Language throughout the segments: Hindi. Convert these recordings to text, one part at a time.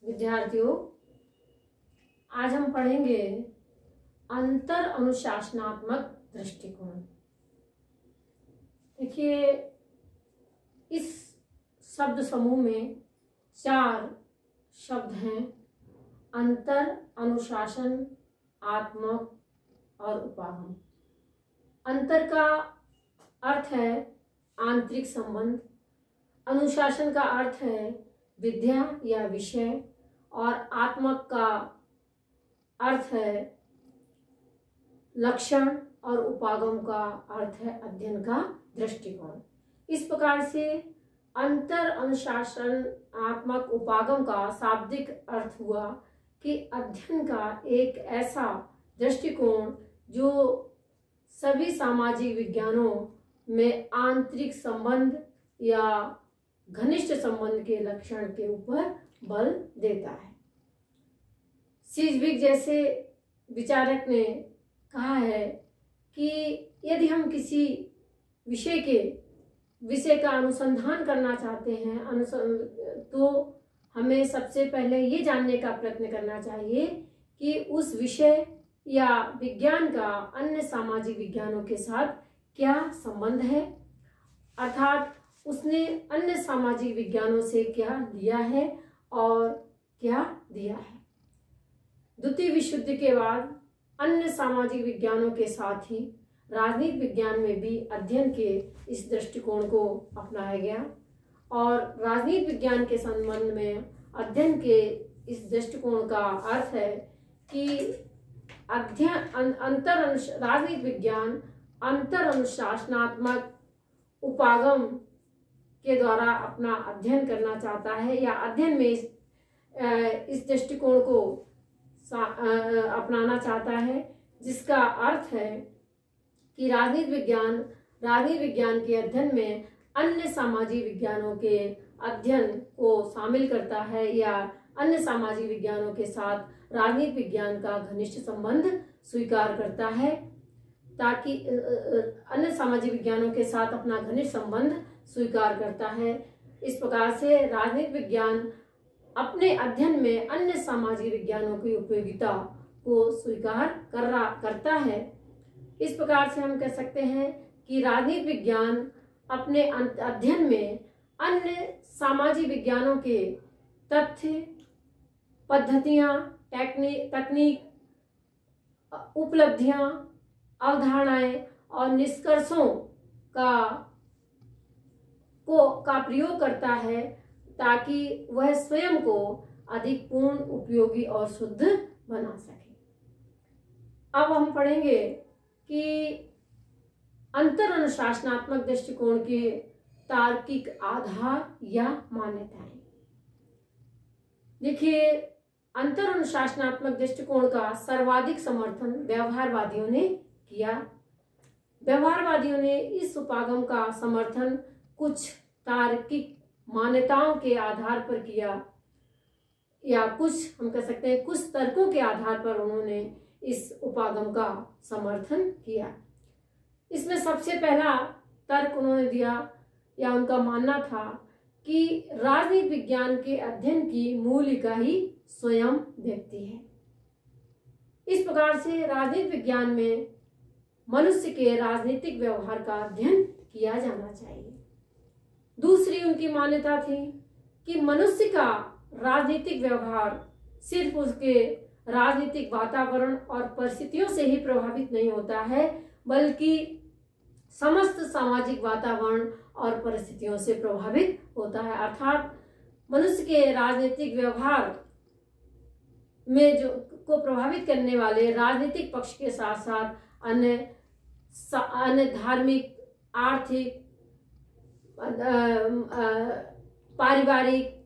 विद्यार्थियों, आज हम पढ़ेंगे अंतर अनुशासनात्मक दृष्टिकोण। देखिए, इस शब्द समूह में 4 शब्द हैं: अंतर, अनुशासन, आत्मक और उपागम। अंतर का अर्थ है आंतरिक संबंध, अनुशासन का अर्थ है विद्या या विषय, और आत्मक का अर्थ है लक्षण, और उपागम का अर्थ है अध्ययन का दृष्टिकोण। इस प्रकार से अंतर, अनुशासन, आत्मक, उपागम का शाब्दिक अर्थ हुआ कि अध्ययन का एक ऐसा दृष्टिकोण जो सभी सामाजिक विज्ञानों में आंतरिक संबंध या घनिष्ठ संबंध के लक्षण के ऊपर बल देता है। सीजविक जैसे विचारक ने कहा है कि यदि हम किसी विषय का अनुसंधान करना चाहते हैं तो हमें सबसे पहले ये जानने का प्रयत्न करना चाहिए कि उस विषय या विज्ञान का अन्य सामाजिक विज्ञानों के साथ क्या संबंध है, अर्थात उसने अन्य सामाजिक विज्ञानों से क्या लिया है और क्या दिया है। द्वितीय विश्व युद्ध के बाद अन्य सामाजिक विज्ञानों के साथ ही राजनीति विज्ञान में भी अध्ययन के इस दृष्टिकोण को अपनाया गया, और राजनीति विज्ञान के संबंध में अध्ययन के इस दृष्टिकोण का अर्थ है कि राजनीति विज्ञान अंतर अनुशासनात्मक उपागम के द्वारा अपना अध्ययन करना चाहता है, या अध्ययन में इस दृष्टिकोण को अपनाना चाहता है, जिसका अर्थ है कि राजनीति विज्ञान के अध्ययन में अन्य सामाजिक विज्ञानों के अध्ययन को शामिल करता है, या अन्य सामाजिक विज्ञानों के साथ राजनीति विज्ञान का घनिष्ठ संबंध स्वीकार करता है, ताकि अन्य सामाजिक विज्ञानों के साथ अपना घनिष्ठ संबंध स्वीकार करता है। इस प्रकार से राजनीति विज्ञान अपने अध्ययन में अन्य सामाजिक विज्ञानों की उपयोगिता को स्वीकार करता है। इस प्रकार से हम कह सकते हैं कि राजनीति विज्ञान अपने अध्ययन में अन्य सामाजिक विज्ञानों के तथ्य, पद्धतियां, तकनीक, उपलब्धियां, अवधारणाएं और निष्कर्षों का प्रयोग करता है, ताकि वह स्वयं को अधिक पूर्ण, उपयोगी और शुद्ध बना सके। अब हम पढ़ेंगे कि अंतर अनुशासनात्मक दृष्टिकोण के तार्किक आधार या मान्यताएं। देखिए, अंतर अनुशासनात्मक दृष्टिकोण का सर्वाधिक समर्थन व्यवहारवादियों ने किया। व्यवहारवादियों ने इस उपागम का समर्थन कुछ तार्किक मान्यताओं के आधार पर किया, या कुछ हम कह सकते हैं कुछ तर्कों के आधार पर उन्होंने इस उपागम का समर्थन किया। इसमें सबसे पहला तर्क उन्होंने दिया, या उनका मानना था कि राजनीति विज्ञान के अध्ययन की मूल इकाई स्वयं व्यक्ति है। इस प्रकार से राजनीति विज्ञान में मनुष्य के राजनीतिक व्यवहार का अध्ययन किया जाना चाहिए। दूसरी उनकी मान्यता थी कि मनुष्य का राजनीतिक व्यवहार सिर्फ उसके राजनीतिक वातावरण और परिस्थितियों से ही प्रभावित नहीं होता है, बल्कि समस्त सामाजिक वातावरण और परिस्थितियों से प्रभावित होता है। अर्थात मनुष्य के राजनीतिक व्यवहार में को प्रभावित करने वाले राजनीतिक पक्ष के साथ साथ अन्य धार्मिक, आर्थिक, पारिवारिक,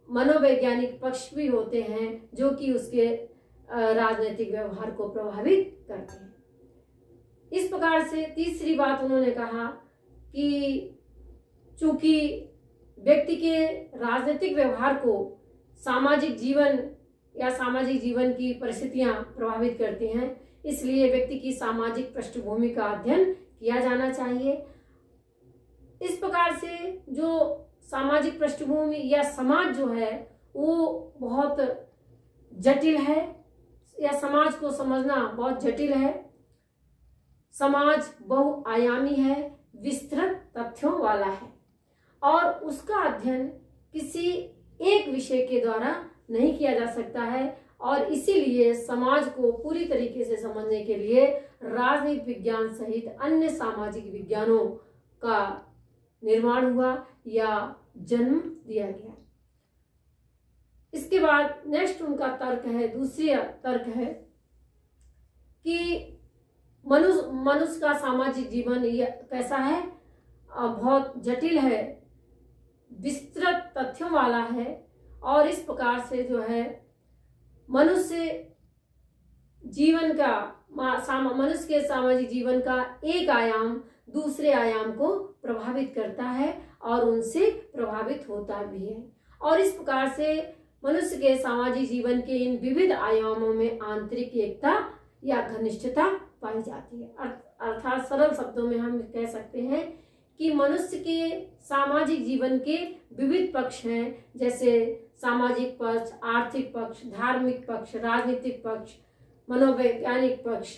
मनोवैज्ञानिक पक्ष भी होते हैं, जो कि उसके राजनीतिक व्यवहार को प्रभावित करते हैं। इस प्रकार से तीसरी बात उन्होंने कहा कि चूंकि व्यक्ति के राजनीतिक व्यवहार को सामाजिक जीवन की परिस्थितियां प्रभावित करती हैं, इसलिए व्यक्ति की सामाजिक पृष्ठभूमि का अध्ययन किया जाना चाहिए। इस प्रकार से जो सामाजिक पृष्ठभूमि या समाज जो है वो बहुत जटिल है, या समाज को समझना बहुत जटिल है। समाज बहुआयामी है, विस्तृत तथ्यों वाला है और उसका अध्ययन किसी एक विषय के द्वारा नहीं किया जा सकता है। और इसीलिए समाज को पूरी तरीके से समझने के लिए राजनीति विज्ञान सहित अन्य सामाजिक विज्ञानों का निर्माण हुआ या जन्म दिया गया। इसके बाद नेक्स्ट उनका तर्क है, दूसरी तर्क है कि मनुष्य का सामाजिक जीवन ये कैसा है, बहुत जटिल है, विस्तृत तथ्यों वाला है और इस प्रकार से जो है मनुष्य के सामाजिक जीवन का एक आयाम दूसरे आयाम को प्रभावित करता है और उनसे प्रभावित होता भी है। और इस प्रकार से मनुष्य के सामाजिक जीवन के इन विविध आयामों में आंतरिक एकता या घनिष्ठता पाई जाती है। अर्थात सरल शब्दों में हम कह सकते हैं कि मनुष्य के सामाजिक जीवन के विविध पक्ष हैं, जैसे सामाजिक पक्ष, आर्थिक पक्ष, धार्मिक पक्ष, राजनीतिक पक्ष, मनोवैज्ञानिक पक्ष,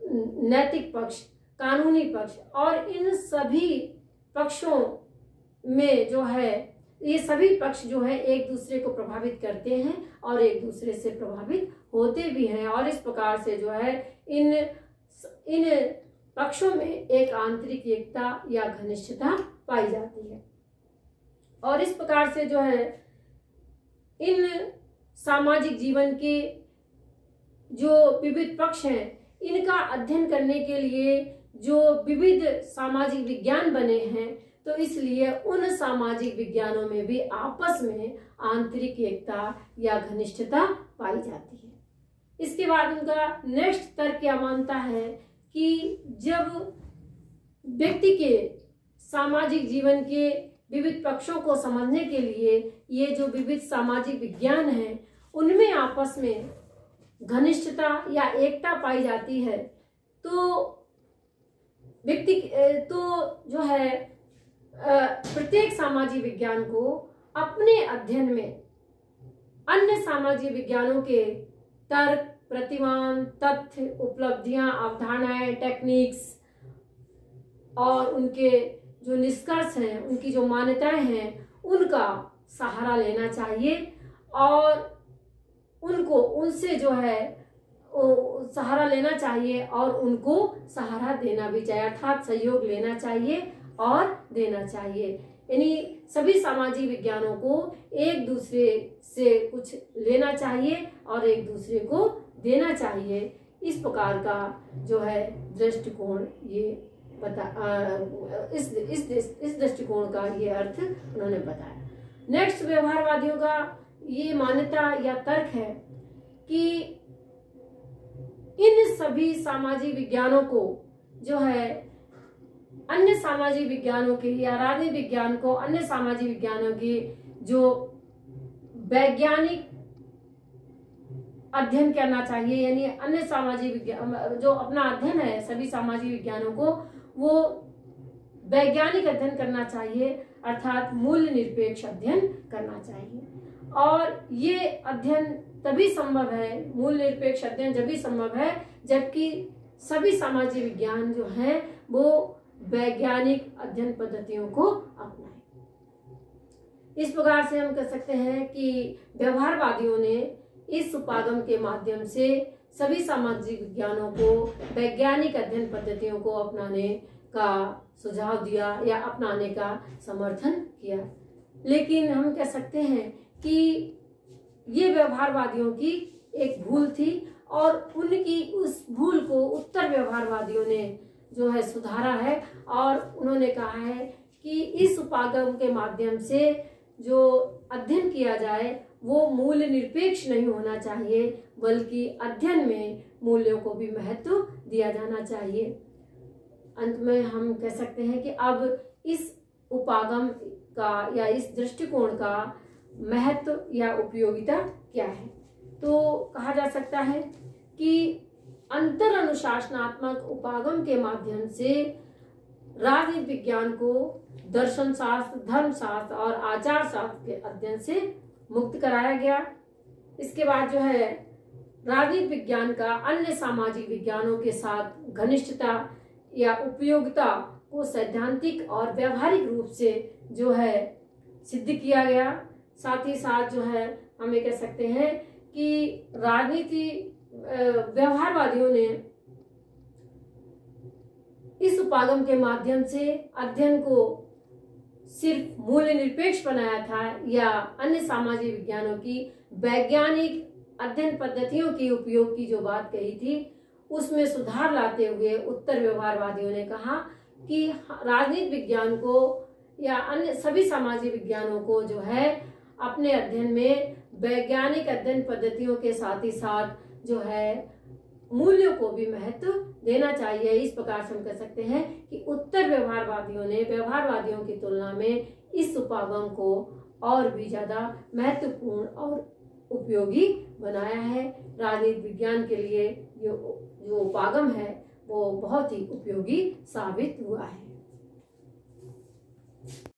नैतिक पक्ष, कानूनी पक्ष। और इन सभी पक्षों में जो है ये सभी पक्ष जो है एक दूसरे को प्रभावित करते हैं और एक दूसरे से प्रभावित होते भी हैं। और इस प्रकार से जो है इन पक्षों में एक आंतरिक एकता या घनिष्ठता पाई जाती है। और इस प्रकार से जो है इन सामाजिक जीवन के जो विविध पक्ष हैं इनका अध्ययन करने के लिए जो विविध सामाजिक विज्ञान बने हैं, तो इसलिए उन सामाजिक विज्ञानों में भी आपस में आंतरिक एकता या घनिष्ठता पाई जाती है। इसके बाद उनका नेक्स्ट तर्क क्या मानता है कि जब व्यक्ति के सामाजिक जीवन के विविध पक्षों को समझने के लिए ये जो विविध सामाजिक विज्ञान हैं उनमें आपस में घनिष्ठता या एकता पाई जाती है, तो व्यक्ति तो जो है प्रत्येक सामाजिक विज्ञान को अपने अध्ययन में अन्य सामाजिक विज्ञानों के तर्क, प्रतिमान, तथ्य, उपलब्धियां, अवधारणाएं, टेक्निक्स और उनके जो निष्कर्ष हैं, उनकी जो मान्यताएं हैं, उनका सहारा लेना चाहिए और उनसे जो है सहारा लेना चाहिए और उनको सहारा देना भी चाहिए, अर्थात सहयोग लेना चाहिए और देना चाहिए। यानी सभी सामाजिक विज्ञानों को एक दूसरे से कुछ लेना चाहिए और एक दूसरे को देना चाहिए। इस प्रकार का जो है दृष्टिकोण ये इस दृष्टिकोण का ये अर्थ उन्होंने बताया। नेक्स्ट व्यवहारवादियों का ये मान्यता या तर्क है कि इन सभी सामाजिक विज्ञानों को जो है अन्य सामाजिक विज्ञानों के या राजनीतिक विज्ञान को अन्य सामाजिक विज्ञानों की जो वैज्ञानिक अध्ययन करना चाहिए, यानी अन्य सामाजिक विज्ञान जो अपना अध्ययन है सभी सामाजिक विज्ञानों को वो वैज्ञानिक अध्ययन करना चाहिए, अर्थात मूल्य निरपेक्ष अध्ययन करना चाहिए। और ये अध्ययन तभी संभव है, मूल्य निरपेक्ष अध्ययन जब भी संभव है जबकि सभी सामाजिक विज्ञान जो है वो वैज्ञानिक अध्ययन पद्धतियों को अपनाएं। इस प्रकार से हम कह सकते हैं कि व्यवहारवादियों ने इस उपागम के माध्यम से सभी सामाजिक विज्ञानों को वैज्ञानिक अध्ययन पद्धतियों को अपनाने का सुझाव दिया या अपनाने का समर्थन किया। लेकिन हम कह सकते हैं कि ये व्यवहारवादियों की एक भूल थी और उनकी उस भूल को उत्तर व्यवहारवादियों ने जो है सुधारा है और उन्होंने कहा है कि इस उपागम के माध्यम से जो अध्ययन किया जाए वो मूल्य निरपेक्ष नहीं होना चाहिए, बल्कि अध्ययन में मूल्यों को भी महत्व दिया जाना चाहिए। अंत में हम कह सकते हैं कि अब इस उपागम का या इस दृष्टिकोण का महत्व या उपयोगिता क्या है, तो कहा जा सकता है कि अंतर अनुशासनात्मक उपागम के माध्यम से राजनीति विज्ञान को दर्शन शास्त्र, धर्म शास्त्र और आचार शास्त्र के अध्ययन से मुक्त कराया गया। इसके बाद जो है राजनीति विज्ञान का अन्य सामाजिक विज्ञानों के साथ घनिष्ठता या उपयोगिता को सैद्धांतिक और व्यवहारिक रूप से जो है सिद्ध किया गया। साथ ही साथ जो है हम ये कह सकते हैं कि राजनीति व्यवहारवादियों ने इस उपागम के माध्यम से अध्ययन को सिर्फ मूल्य निरपेक्ष बनाया था या अन्य सामाजिक विज्ञानों की वैज्ञानिक अध्ययन पद्धतियों के उपयोग की जो बात कही थी उसमें सुधार लाते हुए उत्तर व्यवहारवादियों ने कहा कि राजनीति विज्ञान को या अन्य सभी सामाजिक विज्ञानों को जो है अपने अध्ययन में वैज्ञानिक अध्ययन पद्धतियों के साथ ही साथ जो है मूल्यों को भी महत्व देना चाहिए। इस प्रकार से हम कह सकते हैं कि उत्तर व्यवहारवादियों ने व्यवहारवादियों की तुलना में इस उपागम को और भी ज्यादा महत्वपूर्ण और उपयोगी बनाया है। राजनीति विज्ञान के लिए जो उपागम है वो बहुत ही उपयोगी साबित हुआ है।